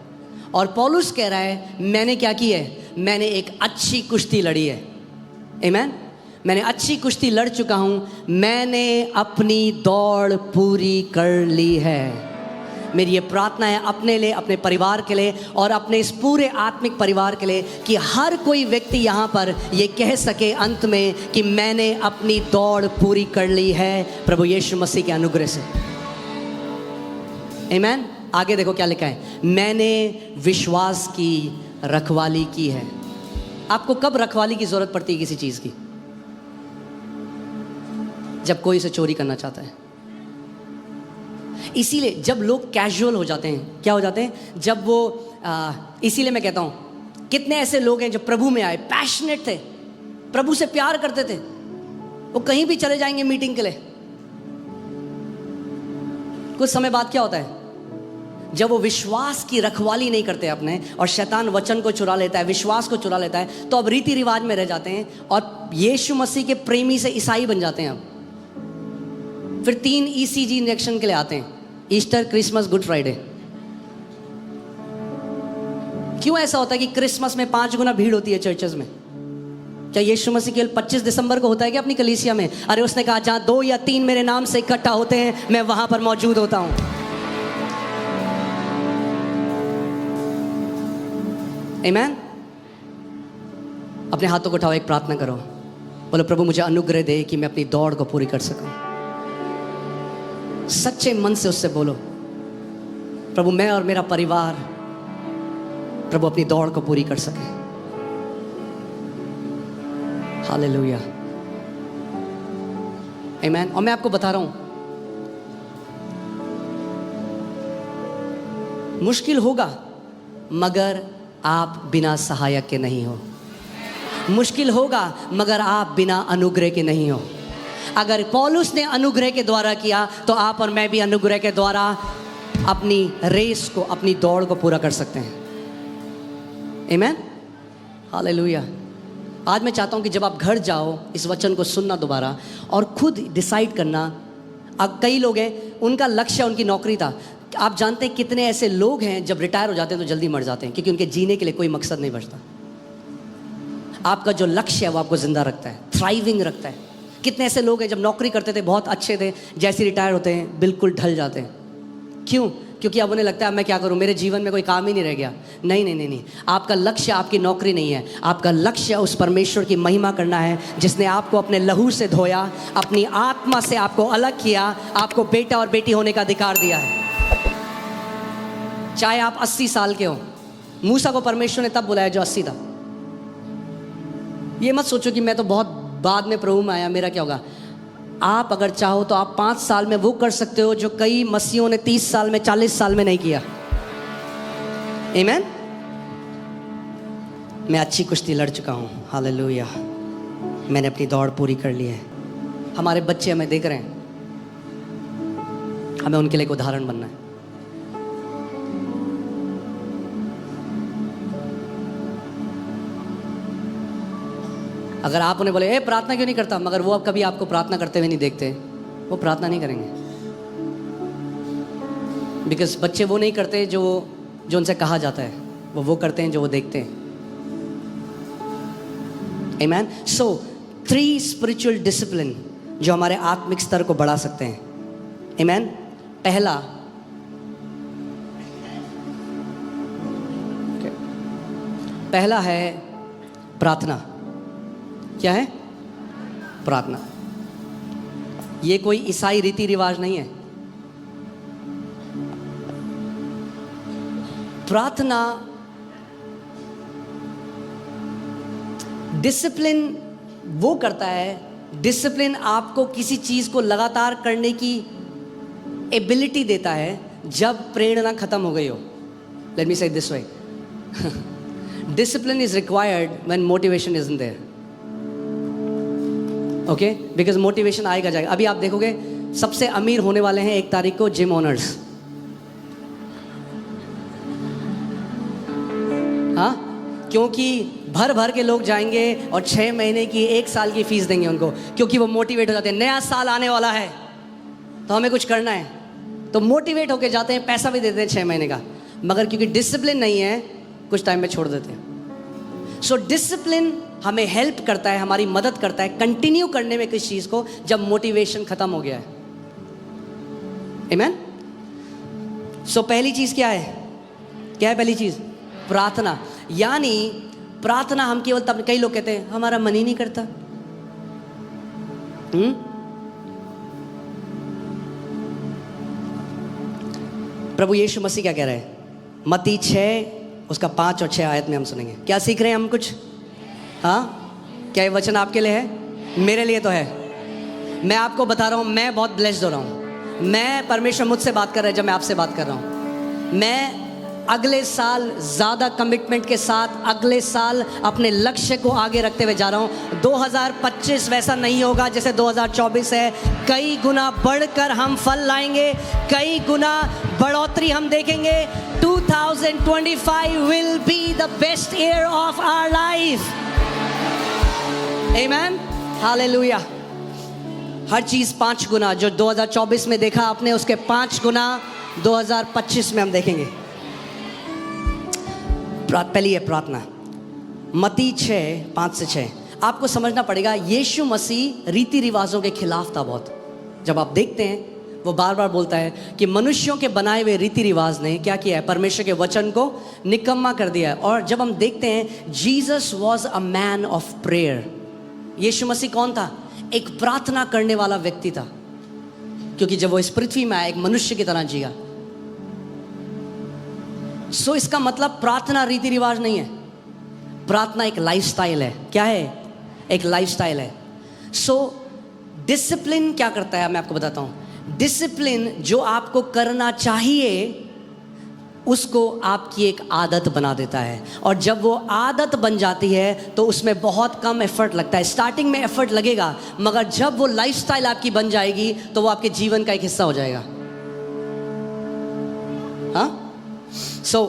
और पौलुस कह रहा है मैंने क्या की है? मैंने एक अच्छी कुश्ती लड़ी है। आमीन। मैंने अच्छी कुश्ती लड़ चुका हूं, मैंने अपनी दौड़ पूरी कर ली है। मेरी ये प्रार्थना है अपने लिए, अपने परिवार के लिए और अपने इस पूरे आत्मिक परिवार के लिए कि हर कोई व्यक्ति यहाँ पर ये कह सके अंत में कि मैंने अपनी दौड़ पूरी कर ली है प्रभु यीशु मसीह के अनुग्रह से। आमीन। आगे देखो क्या लिखा है, मैंने विश्वास की रखवाली की है। आपको कब रखवाली की जरूरत पड़ती है किसी चीज की? जब कोई इसे चोरी करना चाहता है। इसीलिए जब लोग कैजुअल हो जाते हैं, क्या हो जाते हैं? जब वो इसीलिए मैं कहता हूं कितने ऐसे लोग हैं जो प्रभु में आए, पैशनेट थे, प्रभु से प्यार करते थे, वो कहीं भी चले जाएंगे मीटिंग के लिए। कुछ समय बाद क्या होता है? जब वो विश्वास की रखवाली नहीं करते अपने, और शैतान वचन को चुरा लेता है, विश्वास को चुरा लेता है, तो अब रीति रिवाज में रह जाते हैं और यीशु मसीह के प्रेमी से ईसाई बन जाते हैं। अब फिर 3 ECG इंजेक्शन के लिए आते हैं, ईस्टर, क्रिसमस, गुड फ्राइडे। क्यों ऐसा होता है कि क्रिसमस में 5 गुना भीड़ होती है चर्चेस में? क्या यीशु मसीह केवल 25 दिसंबर को होता है क्या अपनी कलीसिया में? अरे उसने कहा जहां 2 या 3 मेरे नाम से इकट्ठा होते हैं मैं वहां पर मौजूद होता हूं। आमीन। अपने हाथों को उठाओ, एक प्रार्थना करो, बोलो प्रभु मुझे अनुग्रह दे कि मैं अपनी दौड़ को पूरी कर सकूं। सच्चे मन से उससे बोलो, प्रभु मैं और मेरा परिवार प्रभु अपनी दौड़ को पूरी कर सके। हालेलुया, आमीन। और मैं आपको बता रहा हूं, मुश्किल होगा मगर आप बिना सहायक के नहीं हो। मुश्किल होगा मगर आप बिना अनुग्रह के नहीं हो। अगर पौलुस ने अनुग्रह के द्वारा किया तो आप और मैं भी अनुग्रह के द्वारा अपनी रेस को, अपनी दौड़ को पूरा कर सकते हैं। आमीन, हालेलुया। आज मैं चाहता हूं कि जब आप घर जाओ इस वचन को सुनना दोबारा और खुद डिसाइड करना। अब कई लोग हैं उनका लक्ष्य उनकी नौकरी था। आप जानते हैं कितने ऐसे लोग हैं जब रिटायर हो जाते हैं तो जल्दी मर जाते हैं, क्योंकि उनके जीने के लिए कोई मकसद नहीं बचता। आपका जो लक्ष्य है वो आपको जिंदा रखता है, थ्राइविंग रखता है। कितने ऐसे लोग हैं जब नौकरी करते थे बहुत अच्छे थे, जैसे रिटायर होते हैं बिल्कुल ढल जाते हैं। क्यों? क्योंकि अब उन्हें लगता है मैं क्या करूं, मेरे जीवन में कोई काम ही नहीं रह गया। नहीं नहीं नहीं नहीं, आपका लक्ष्य आपकी नौकरी नहीं है। आपका लक्ष्य उस परमेश्वर की महिमा करना है जिसने आपको अपने लहू से धोया, अपनी आत्मा से आपको अलग किया, आपको बेटा और बेटी होने का अधिकार दिया है। चाहे आप 80 साल के हो। मूसा को परमेश्वर ने तब बुलाया जो 80 था। ये मत सोचो कि मैं तो बहुत बाद में प्रभु में आया, मेरा क्या होगा। आप अगर चाहो तो आप 5 साल में वो कर सकते हो जो कई मसीहों ने 30 साल में, 40 साल में नहीं किया। आमीन। मैं अच्छी कुश्ती लड़ चुका हूं, हालेलुया। मैंने अपनी दौड़ पूरी कर ली है। हमारे बच्चे हमें देख रहे हैं, हमें उनके लिए एक उदाहरण बनना है। अगर आप उन्हें बोले ए प्रार्थना क्यों नहीं करता, मगर वो अब कभी आपको प्रार्थना करते हुए नहीं देखते, वो प्रार्थना नहीं करेंगे। बिकॉज बच्चे वो नहीं करते जो उनसे कहा जाता है, वो करते हैं जो वो देखते हैं। आमीन। सो 3 स्पिरिचुअल डिसिप्लिन जो हमारे आत्मिक स्तर को बढ़ा सकते हैं। आमीन। पहला है प्रार्थना। क्या है? प्रार्थना। ये कोई ईसाई रीति रिवाज नहीं है। प्रार्थना डिसिप्लिन वो करता है, डिसिप्लिन आपको किसी चीज को लगातार करने की एबिलिटी देता है जब प्रेरणा खत्म हो गई हो। Let me say this way, discipline is required when motivation isn't there. Okay, because motivation आएगा जाएगा। अभी आप देखोगे सबसे अमीर होने वाले हैं 1 तारीख को जिम ओनर्स। हाँ, क्योंकि भर भर के लोग जाएंगे और 6 महीने की, 1 साल की फीस देंगे उनको, क्योंकि वो मोटिवेट हो जाते हैं। नया साल आने वाला है तो हमें कुछ करना है, तो मोटिवेट होके जाते हैं, पैसा भी देते हैं 6 महीने का, मगर क्योंकि डिसिप्लिन नहीं है कुछ टाइम में छोड़ देते हैं। सो डिसिप्लिन हमें हेल्प करता है, हमारी मदद करता है कंटिन्यू करने में किसी चीज को जब मोटिवेशन खत्म हो गया है। आमीन। सो पहली चीज क्या है? क्या है पहली चीज? प्रार्थना। यानी प्रार्थना हम केवल तब, कई लोग कहते हैं हमारा मन ही नहीं करता। प्रभु यीशु मसीह क्या कह रहे हैं? मत्ती 6 उसका 5 और 6 आयत में हम सुनेंगे। क्या सीख रहे हैं हम कुछ? हाँ, क्या ये वचन आपके लिए है? मेरे लिए तो है। मैं आपको बता रहा हूँ, मैं बहुत ब्लेस्ड हो रहा हूँ। मैं, परमेश्वर मुझसे बात कर रहा है जब मैं आपसे बात कर रहा हूँ। मैं अगले साल ज़्यादा कमिटमेंट के साथ अगले साल अपने लक्ष्य को आगे रखते हुए जा रहा हूँ। 2025 वैसा नहीं होगा जैसे 2024 है। कई गुना बढ़कर हम फल लाएंगे, कई गुना बढ़ोतरी हम देखेंगे। 2025 will be the best year of our life. Amen. Hallelujah. हर चीज़ 5 गुना, जो 2024 में देखा आपने उसके 5 गुना 2025 में हम देखेंगे। पहली है प्रार्थना, मत्ती 6:5-6। आपको समझना पड़ेगा यीशु मसीह रीति रिवाजों के खिलाफ था बहुत। जब आप देखते हैं वो बार बार बोलता है कि मनुष्यों के बनाए हुए रीति रिवाज ने क्या किया है, परमेश्वर के वचन को निकम्मा कर दिया है। और जब हम देखते हैं Jesus was a man of prayer. यीशु मसीह कौन था? एक प्रार्थना करने वाला व्यक्ति था, क्योंकि जब वो इस पृथ्वी में आया एक मनुष्य की तरह जिया। सो इसका मतलब प्रार्थना रीति रिवाज नहीं है, प्रार्थना एक लाइफस्टाइल है। क्या है? एक लाइफस्टाइल है। सो डिसिप्लिन क्या करता है मैं आपको बताता हूं। डिसिप्लिन जो आपको करना चाहिए उसको आपकी एक आदत बना देता है, और जब वो आदत बन जाती है तो उसमें बहुत कम एफर्ट लगता है। स्टार्टिंग में एफर्ट लगेगा, मगर जब वो लाइफस्टाइल आपकी बन जाएगी तो वो आपके जीवन का एक हिस्सा हो जाएगा। हाँ, सो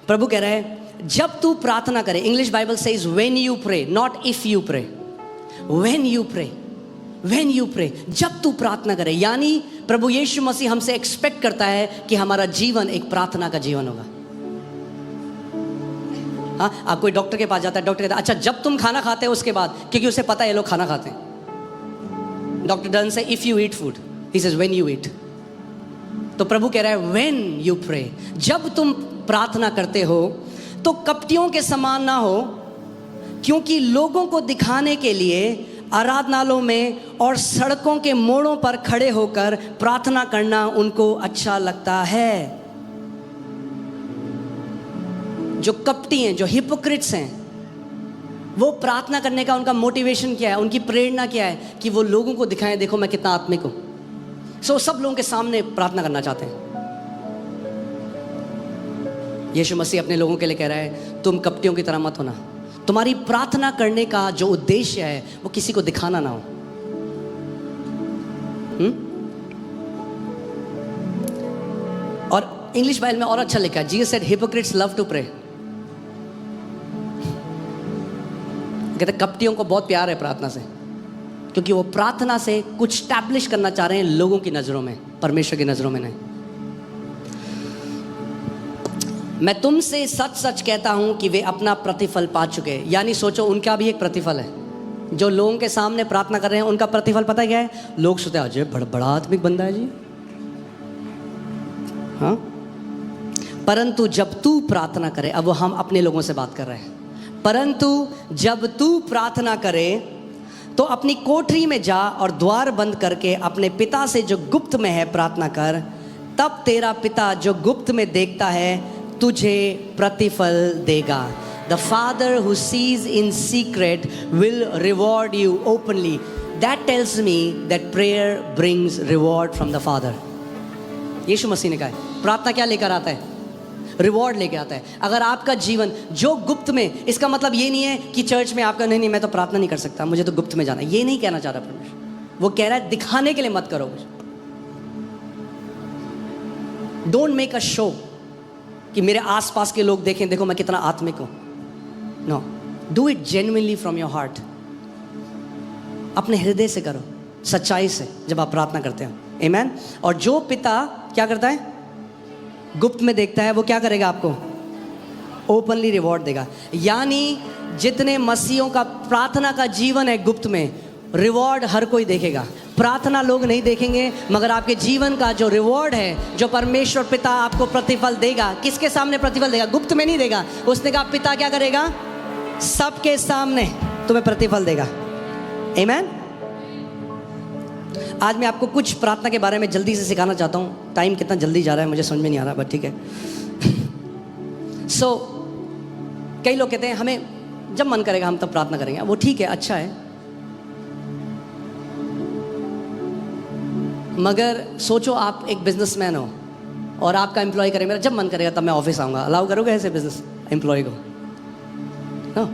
प्रभु कह रहे हैं जब तू प्रार्थना करे, English Bible says when you pray, not if you pray, when you pray, when you pray, जब तू प्रार्थना करे। यानी प्रभु यीशु मसीह हमसे एक्सपेक्ट करता है कि हमारा जीवन एक प्रार्थना का जीवन होगा। हाँ, आप कोई डॉक्टर के पास जाता है, डॉक्टर कहता है अच्छा जब तुम खाना खाते हो उसके बाद, क्योंकि उसे पता है ये लोग खाना खाते हैं। Doctor doesn't say if you eat food, he says when you eat. तो प्रभु कह रहा है व्हेन यू प्रे, जब तुम प्रार्थना करते हो तो कपटियों के समान ना हो, क्योंकि लोगों को दिखाने के लिए आराधनालयों में और सड़कों के मोड़ों पर खड़े होकर प्रार्थना करना उनको अच्छा लगता है। जो कपटी हैं, जो हिपोक्रिट्स हैं, वो प्रार्थना करने का उनका मोटिवेशन क्या है, उनकी प्रेरणा क्या है कि वो लोगों को दिखाएं देखो मैं कितना आत्मिक हूं। सो सब लोगों के सामने प्रार्थना करना चाहते हैं। यीशु मसीह अपने लोगों के लिए कह रहा है तुम कपटियों की तरह मत होना। तुम्हारी प्रार्थना करने का जो उद्देश्य है वो किसी को दिखाना ना हो। और इंग्लिश बाइबल में और अच्छा लिखा है, Jesus said hypocrites love to pray. कहते कपटियों को बहुत प्यार है प्रार्थना से, क्योंकि वो प्रार्थना से कुछ स्टैब्लिश करना चाह रहे हैं लोगों की नजरों में, परमेश्वर की नजरों में नहीं। मैं तुमसे सच सच कहता हूं कि वे अपना प्रतिफल पा चुके हैं। यानी सोचो उनका भी एक प्रतिफल है। जो लोगों के सामने प्रार्थना कर रहे हैं उनका प्रतिफल पता है क्या है? लोग सोचते हैं अजय बड़ा आत्मिक बंदा है जी। हाँ, परंतु जब तू प्रार्थना करे, अब वो हम अपने लोगों से बात कर रहे हैं, परंतु जब तू प्रार्थना करे तो अपनी कोठरी में जा और द्वार बंद करके अपने पिता से जो गुप्त में है प्रार्थना कर, तब तेरा पिता जो गुप्त में देखता है तुझे प्रतिफल देगा। The Father who sees in secret will reward you openly. That tells me that prayer brings reward from the Father. यीशु मसीह ने कहा है प्रार्थना क्या लेकर आता है? रिवॉर्ड लेके आता है। अगर आपका जीवन जो गुप्त में, इसका मतलब ये नहीं है कि चर्च में आपका नहीं मैं तो प्रार्थना नहीं कर सकता, मुझे तो गुप्त में जाना है, ये नहीं कहना चाह रहा परमेश्वर। वो कह रहा है दिखाने के लिए मत करो। डोंट मेक अ शो कि मेरे आसपास के लोग देखें देखो मैं कितना आत्मिक हूं। No, do it genuinely from your heart. अपने हृदय से करो, सच्चाई से, जब आप प्रार्थना करते हो। आमीन। और जो पिता क्या करता है? गुप्त में देखता है, वो क्या करेगा? आपको ओपनली रिवॉर्ड देगा। यानी जितने मसीहों का प्रार्थना का जीवन है गुप्त में, रिवॉर्ड हर कोई देखेगा। प्रार्थना लोग नहीं देखेंगे, मगर आपके जीवन का जो रिवॉर्ड है, जो परमेश्वर पिता आपको प्रतिफल देगा, किसके सामने प्रतिफल देगा? गुप्त में नहीं देगा। उसने कहा पिता क्या करेगा? सबके सामने तुम्हें प्रतिफल देगा। आमीन। आज मैं आपको कुछ प्रार्थना के बारे में जल्दी से सिखाना चाहता हूँ। टाइम कितना जल्दी जा रहा है मुझे समझ में नहीं आ रहा, बट ठीक है। सो कई लोग कहते हैं हमें जब मन करेगा हम तब प्रार्थना करेंगे। वो ठीक है, अच्छा है, मगर सोचो आप एक बिजनेसमैन हो और आपका एम्प्लॉय करे मेरा जब मन करेगा तब मैं ऑफिस आऊँगा। अलाउ करोगे ऐसे बिजनेस एम्प्लॉय को? नो।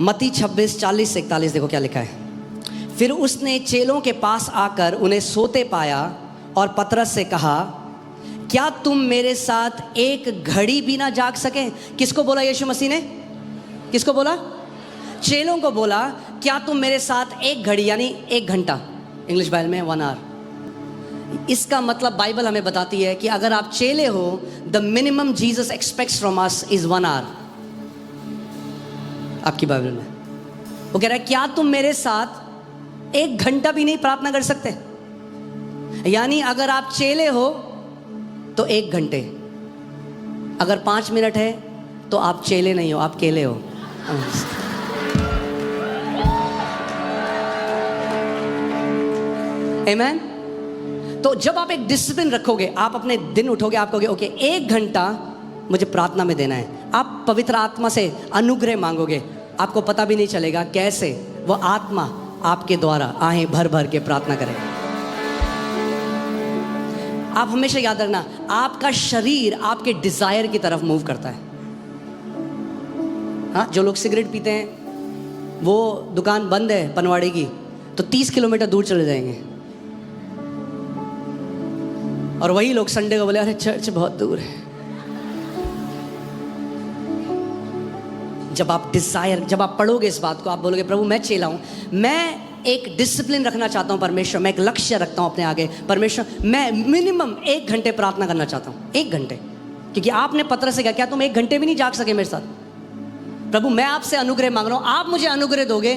मत्ती 26:40-41 देखो क्या लिखा है। फिर उसने चेलों के पास आकर उन्हें सोते पाया और पतरस से कहा क्या तुम मेरे साथ एक घड़ी भी ना जाग सके? किसको बोला यीशु मसीह ने? किसको बोला? चेलों को बोला क्या तुम मेरे साथ एक घड़ी यानी 1 घंटा, इंग्लिश बाइबल में 1 आवर। इसका मतलब बाइबल हमें बताती है कि अगर आप चेले हो, the minimum Jesus expects from us is 1 hour. आपकी बाइबल में वो कह रहा है क्या तुम मेरे साथ 1 घंटा भी नहीं प्रार्थना कर सकते? यानी अगर आप चेले हो तो 1 घंटे, अगर 5 मिनट है तो आप चेले नहीं हो, आप केले हो। आमेन। तो जब आप एक डिसिप्लिन रखोगे, आप अपने दिन उठोगे, आप कहोगे ओके 1 घंटा मुझे प्रार्थना में देना है, आप पवित्र आत्मा से अनुग्रह मांगोगे, आपको पता भी नहीं चलेगा कैसे वो आत्मा आपके द्वारा आहें भर भर के प्रार्थना करेगा। आप हमेशा याद रखना, आपका शरीर आपके डिजायर की तरफ मूव करता है। हाँ, जो लोग सिगरेट पीते हैं, वो दुकान बंद है पनवाड़ी की तो 30 किलोमीटर दूर चले जाएंगे, और वही लोग संडे को बोले अरे चर्च बहुत दूर है। जब आप पढ़ोगे इस बात को, आप बोलोगे प्रभु मैं चेला हूं, मैं एक डिसिप्लिन रखना चाहता हूं परमेश्वर, मैं एक लक्ष्य रखता हूं अपने आगे परमेश्वर, मैं मिनिमम 1 घंटे प्रार्थना करना चाहता हूं, 1 घंटे। क्योंकि आपने पत्र से कहा क्या तुम 1 घंटे भी नहीं जाग सके मेरे साथ? प्रभु मैं आपसे अनुग्रह मांग रहा हूं, आप मुझे अनुग्रह दोगे।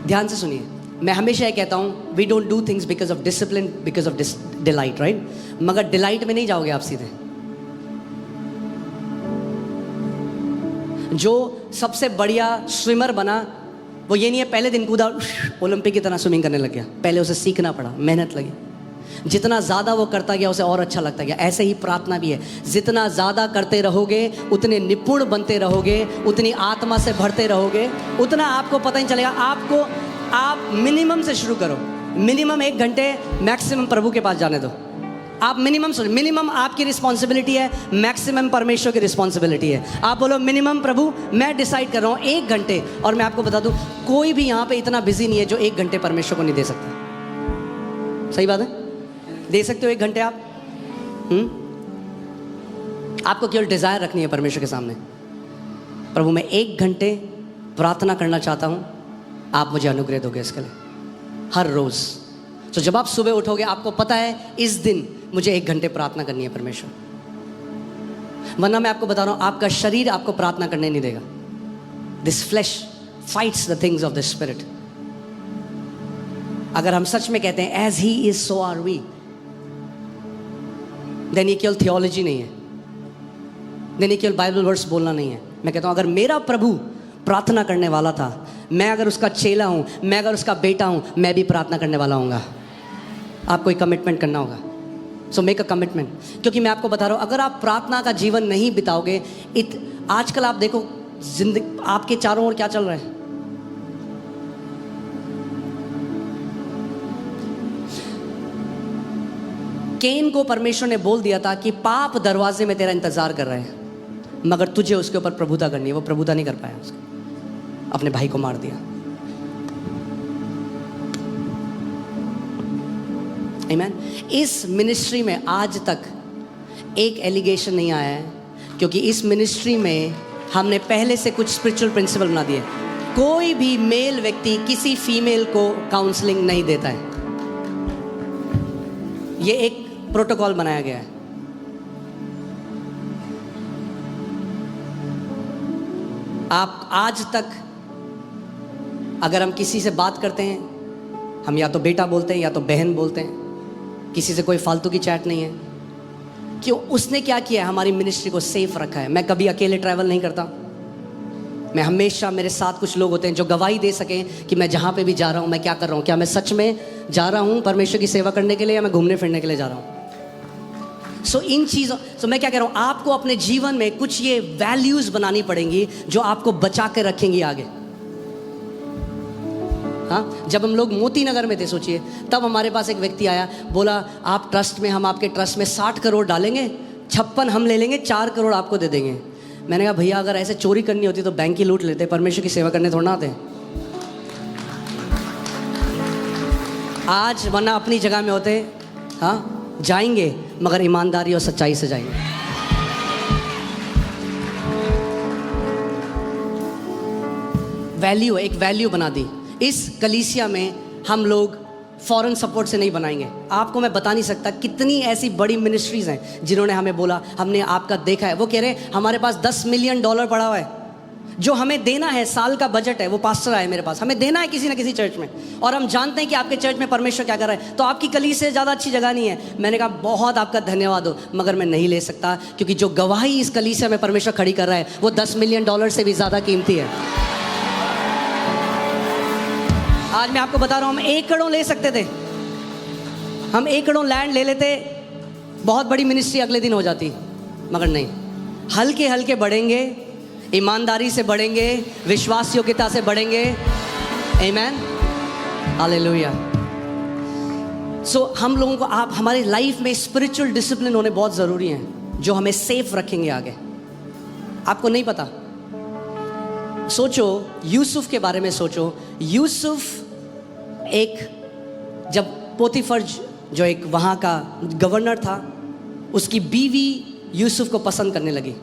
ध्यान से सुनिए, मैं हमेशा ये कहता हूं we don't do things because of discipline, because of delight, right? मगर डिलाइट में नहीं जाओगे आप सीधे। जो सबसे बढ़िया स्विमर बना वो ये नहीं है पहले दिन कूदा ओलंपिक की तरह स्विमिंग करने लग गया, पहले उसे सीखना पड़ा, मेहनत लगी, जितना ज़्यादा वो करता गया उसे और अच्छा लगता गया। ऐसे ही प्रार्थना भी है, जितना ज़्यादा करते रहोगे उतने निपुण बनते रहोगे, उतनी आत्मा से भरते रहोगे, उतना आपको पता नहीं चलेगा। आप मिनिमम से शुरू करो, मिनिमम 1 घंटे, मैक्सिमम प्रभु के पास जाने दो। आप मिनिमम आपकी रिस्पॉन्सिबिलिटी है, मैक्सिमम परमेश्वर की रिस्पॉन्सिबिलिटी है। आप बोलो मिनिमम प्रभु मैं डिसाइड कर रहा हूँ 1 घंटे, और मैं आपको बता दूँ कोई भी यहाँ पे इतना बिजी नहीं है जो 1 घंटे परमेश्वर को नहीं दे सकता। सही बात है, दे सकते हो 1 घंटे आप। आपको केवल डिजायर रखनी है परमेश्वर के सामने, प्रभु मैं 1 घंटे प्रार्थना करना चाहता हूँ, आप मुझे अनुग्रह दोगे इसके लिए हर रोज। तो जब आप सुबह उठोगे आपको पता है इस दिन मुझे 1 घंटे प्रार्थना करनी है परमेश्वर, वरना मैं आपको बता रहा हूं आपका शरीर आपको प्रार्थना करने नहीं देगा। This flesh fights the things of the spirit. अगर हम सच में कहते हैं as he is so are we, then ये केवल थियोलॉजी नहीं है, देन ये केवल बाइबल वर्ड्स बोलना नहीं है। मैं कहता हूं अगर मेरा प्रभु प्रार्थना करने वाला था, मैं अगर उसका चेला हूं, मैं अगर उसका बेटा हूं, मैं भी प्रार्थना करने वाला हूँगा। आपको एक कमिटमेंट करना होगा, सो मेक अ कमिटमेंट। क्योंकि मैं आपको बता रहा हूं अगर आप प्रार्थना का जीवन नहीं बिताओगे, आजकल आप देखो जिंदगी आपके चारों ओर क्या चल रहा है। केन को परमेश्वर ने बोल दिया था कि पाप दरवाजे में तेरा इंतजार कर रहे हैं, मगर तुझे उसके ऊपर प्रभुता करनी है। वो प्रभुता नहीं कर पाया, उसको अपने भाई को मार दिया। आमीन। इस मिनिस्ट्री में आज तक एक एलिगेशन नहीं आया है, क्योंकि इस मिनिस्ट्री में हमने पहले से कुछ स्पिरिचुअल प्रिंसिपल बना दिए। कोई भी मेल व्यक्ति किसी फीमेल को काउंसलिंग नहीं देता है, ये एक प्रोटोकॉल बनाया गया है। आप आज तक अगर हम किसी से बात करते हैं, हम या तो बेटा बोलते हैं या तो बहन बोलते हैं, किसी से कोई फालतू की चैट नहीं है। क्यों? उसने क्या किया है, हमारी मिनिस्ट्री को सेफ रखा है। मैं कभी अकेले ट्रैवल नहीं करता, मैं हमेशा मेरे साथ कुछ लोग होते हैं जो गवाही दे सकें कि मैं जहाँ पे भी जा रहा हूँ मैं क्या कर रहा हूँ, क्या मैं सच में जा रहा हूँ परमेश्वर की सेवा करने के लिए या मैं घूमने फिरने के लिए जा रहा हूँ। इन चीज़ों मैं क्या कह रहा हूँ, आपको अपने जीवन में कुछ ये वैल्यूज बनानी पड़ेंगी जो आपको बचा के रखेंगी आगे। हाँ, जब हम लोग मोती नगर में थे, सोचिए, तब हमारे पास एक व्यक्ति आया, बोला आप ट्रस्ट में, हम आपके ट्रस्ट में 60 करोड़ डालेंगे, 56 हम ले लेंगे, 4 करोड़ आपको दे देंगे। मैंने कहा भैया अगर ऐसे चोरी करनी होती तो बैंक ही लूट लेते, परमेश्वर की सेवा करने थोड़ा ना आते आज, वरना अपनी जगह में होते। हाँ, जाएंगे मगर ईमानदारी और सच्चाई से जाएंगे। वैल्यू है, एक वैल्यू बना दी। इस कलीसिया में हम लोग फॉरेन सपोर्ट से नहीं बनाएंगे। आपको मैं बता नहीं सकता कितनी ऐसी बड़ी मिनिस्ट्रीज हैं जिन्होंने हमें बोला हमने आपका देखा है। वो कह रहे हमारे पास $10 मिलियन पड़ा हुआ है जो हमें देना है, साल का बजट है। वो पास्टर आए मेरे पास, हमें देना है किसी ना किसी चर्च में, और हम जानते हैं कि आपके चर्च में परमेश्वर क्या कर रहा है, तो आपकी कलीसिया से ज़्यादा अच्छी जगह नहीं है। मैंने कहा बहुत आपका धन्यवाद हो, मगर मैं नहीं ले सकता, क्योंकि जो गवाही इस कलीसिया में परमेश्वर खड़ी कर रहा है वो $10 मिलियन से भी ज़्यादा कीमती है। आज मैं आपको बता रहा हूँ, हम एकड़ों ले सकते थे, हम एकड़ों लैंड ले लेते, बहुत बड़ी मिनिस्ट्री अगले दिन हो जाती, मगर नहीं। हल्के हल्के बढ़ेंगे, ईमानदारी से बढ़ेंगे, विश्वास योग्यता से बढ़ेंगे। आमीन, हालेलुया। सो हम लोगों को, आप हमारी लाइफ में स्पिरिचुअल डिसिप्लिन होने बहुत ज़रूरी हैं, जो हमें सेफ रखेंगे आगे। आपको नहीं पता, सोचो यूसुफ के बारे में सोचो। यूसुफ एक, जब पोतीफर जो एक वहाँ का गवर्नर था, उसकी बीवी यूसुफ को पसंद करने लगी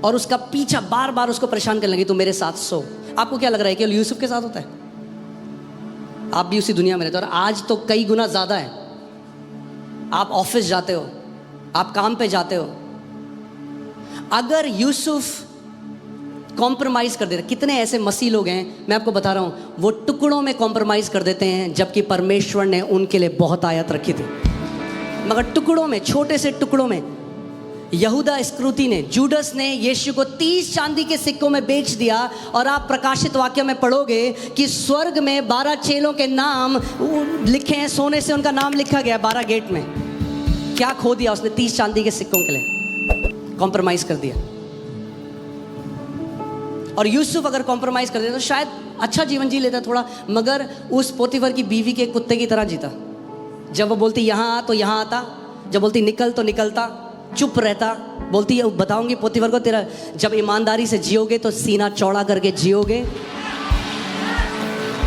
और उसका पीछा बार बार उसको परेशान करने लगी, तो मेरे साथ सो। आपको क्या लग रहा है कि यूसुफ के साथ होता है? आप भी उसी दुनिया में रहते हो, और आज तो कई गुना ज़्यादा है। आप ऑफिस जाते हो, आप काम पे जाते हो, अगर यूसुफ कॉम्प्रोमाइज़ कर देते, कितने ऐसे मसीह लोग हैं, मैं आपको बता रहा हूँ, वो टुकड़ों में कॉम्प्रोमाइज़ कर देते हैं, जबकि परमेश्वर ने उनके लिए बहुत आयत रखी थी, मगर टुकड़ों में, छोटे से टुकड़ों में। यहूदा इस्करियोती ने, जूडस ने यीशु को 30 चांदी के सिक्कों में बेच दिया। और आप प्रकाशित वाक्य में पढ़ोगे कि स्वर्ग में 12 चेलों के नाम लिखे हैं, सोने से उनका नाम लिखा गया 12 गेट में। क्या खो दिया उसने 30 चांदी के सिक्कों के लिए? कॉम्प्रोमाइज कर दिया। और यूसुफ अगर कॉम्प्रोमाइज कर देता तो शायद अच्छा जीवन जी लेता थोड़ा, मगर उस पोतीफर की बीवी के कुत्ते की तरह जीता। जब वो बोलती यहाँ आ तो यहाँ आता, जब बोलती निकल तो निकलता, चुप रहता। बोलती है बताऊंगी पोतीफर को, तेरा जब ईमानदारी से जियोगे तो सीना चौड़ा करके जियोगे,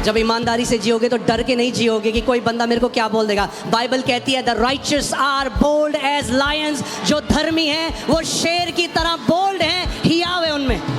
जब ईमानदारी से जियोगे तो डर के नहीं जियोगे कि कोई बंदा मेरे को क्या बोल देगा। बाइबल कहती है the righteous are bold as lions, जो धर्मी हैं वो शेर की तरह बोल्ड हैं, हियाव है उनमें।